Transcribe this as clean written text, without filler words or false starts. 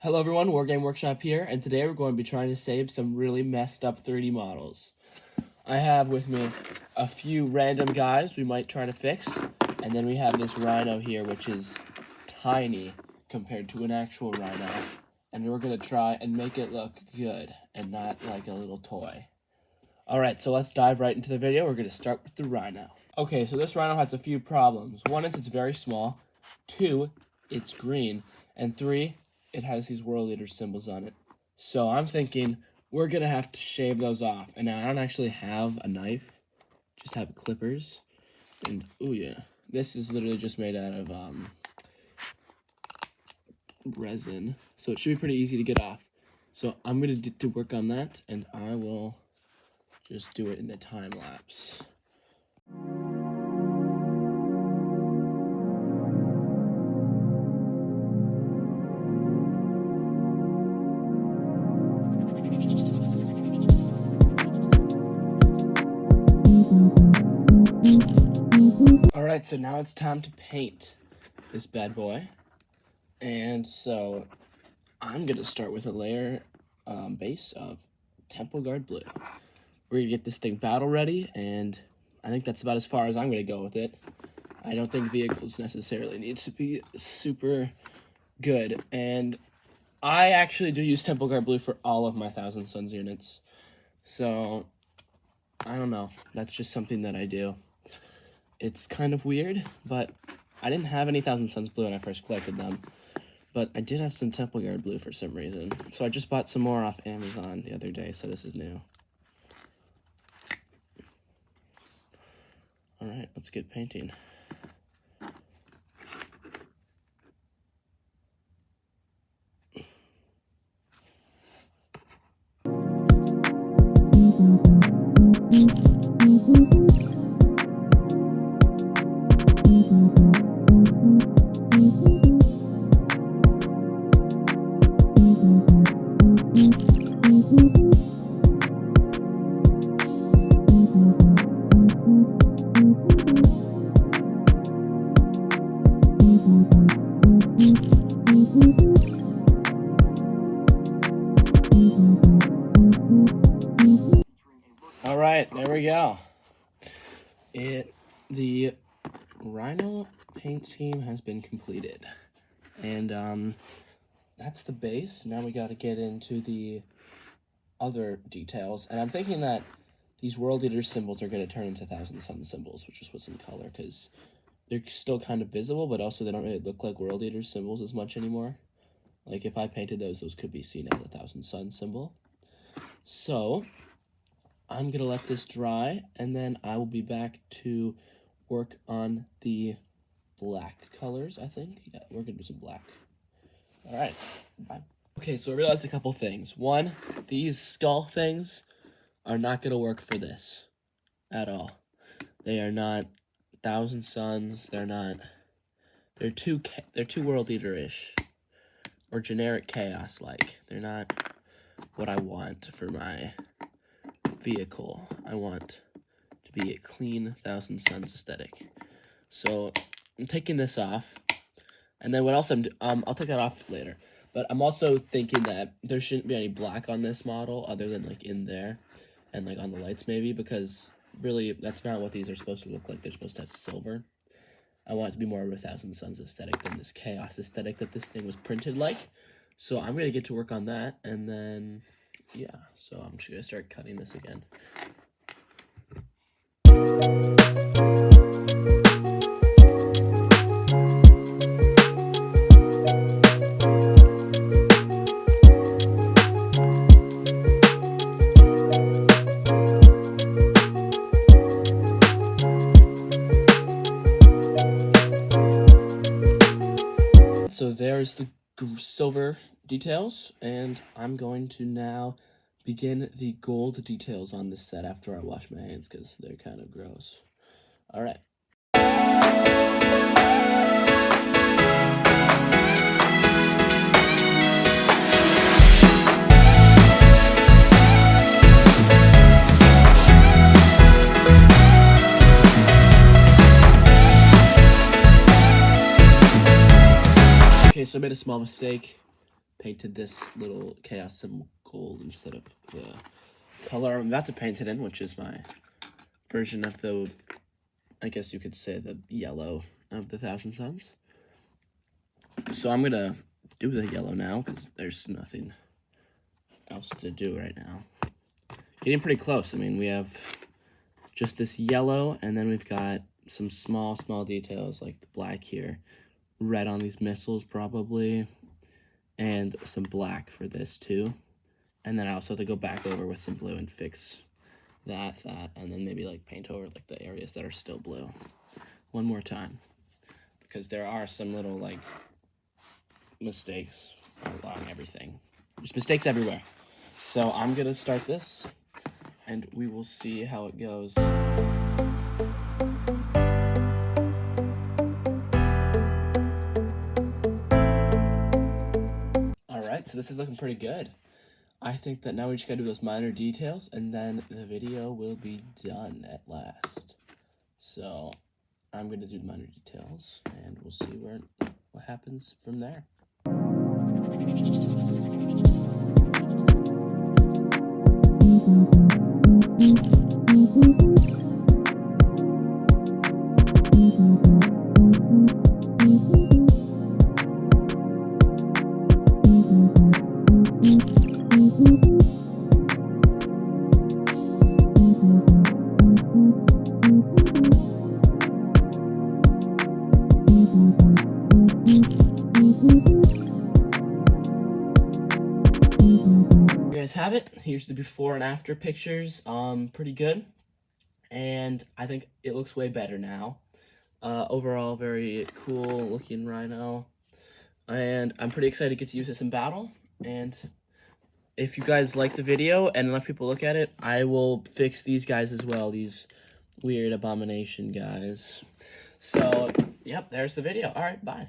Hello everyone, Wargame Workshop here, and today we're going to be trying to save some really messed up 3D models. I have with me a few random guys we might try to fix, and then we have this rhino here, which is tiny compared to an actual rhino, and we're going to try and make it look good and not like a little toy. Alright, so let's dive right into the video. We're going to start with the rhino. Okay, so this rhino has a few problems. One is it's very small, 2, it's green, and 3, it has these world leader symbols on it. So I'm thinking we're going to have to shave those off. And now I don't actually have a knife, just have clippers. And, oh yeah, this is literally just made out of resin. So it should be pretty easy to get off. So I'm going to work on that, and I will just do it in a time lapse. Alright, so now it's time to paint this bad boy. And so I'm going to start with a layer base of Temple Guard Blue. We're going to get this thing battle ready, and I think that's about as far as I'm going to go with it. I don't think vehicles necessarily need to be super good. And I actually do use Temple Guard Blue for all of my Thousand Suns units. So I don't know. That's just something that I do. It's kind of weird, but I didn't have any Thousand Suns Blue when I first collected them. But I did have some Temple Guard Blue for some reason. So I just bought some more off Amazon the other day, so this is new. Alright, let's get painting. Alright, there we go. The rhino paint scheme has been completed. And that's the base. Now we gotta get into the other details. And I'm thinking that these world leader symbols are gonna turn into Thousand Sun symbols, which is with some color, because they're still kind of visible, but also they don't really look like world leader symbols as much anymore. Like if I painted those could be seen as a Thousand Sun symbol. So I'm going to let this dry, and then I will be back to work on the black colors, I think. Yeah, we're going to do some black. All right, bye. Okay, so I realized a couple things. One, these skull things are not going to work for this at all. They are not Thousand Suns. They're too world leader-ish or generic chaos-like. They're not what I want for my vehicle. I want to be a clean Thousand Suns aesthetic. So I'm taking this off, and then what else I'll take that off later. But I'm also thinking that there shouldn't be any black on this model other than like in there and like on the lights maybe, because really that's not what these are supposed to look like. They're supposed to have silver. I want it to be more of a Thousand Suns aesthetic than this chaos aesthetic that this thing was printed like. So I'm gonna get to work on that, and then yeah, so I'm just going to start cutting this again. So there's the silver details, and I'm going to now begin the gold details on this set after I wash my hands, because they're kind of gross. All right. Okay, so I made a small mistake. painted this little chaos symbol gold instead of the color I'm about to paint it in, which is my version of the, I guess you could say, the yellow of the Thousand Suns. So I'm gonna do the yellow now because there's nothing else to do right now. Getting pretty close. I mean, we have just this yellow, and then we've got some small details like the black here, red on these missiles probably, and some black for this too. And then I also have to go back over with some blue and fix that, and then maybe like paint over like the areas that are still blue one more time, because there are some little like mistakes along everything. There's mistakes everywhere. So I'm gonna start this and we will see how it goes. All right, so this is looking pretty good. I think that now we just gotta do those minor details and then the video will be done at last. So I'm gonna do the minor details and we'll see what happens from there. Have it. Here's the before and after pictures. Pretty good, and I think it looks way better now. Overall, very cool looking Rhino, and I'm pretty excited to get to use this in battle. And if you guys like the video and enough people look at it, I will fix these guys as well, these weird abomination guys. So yep, there's the video. All right, bye.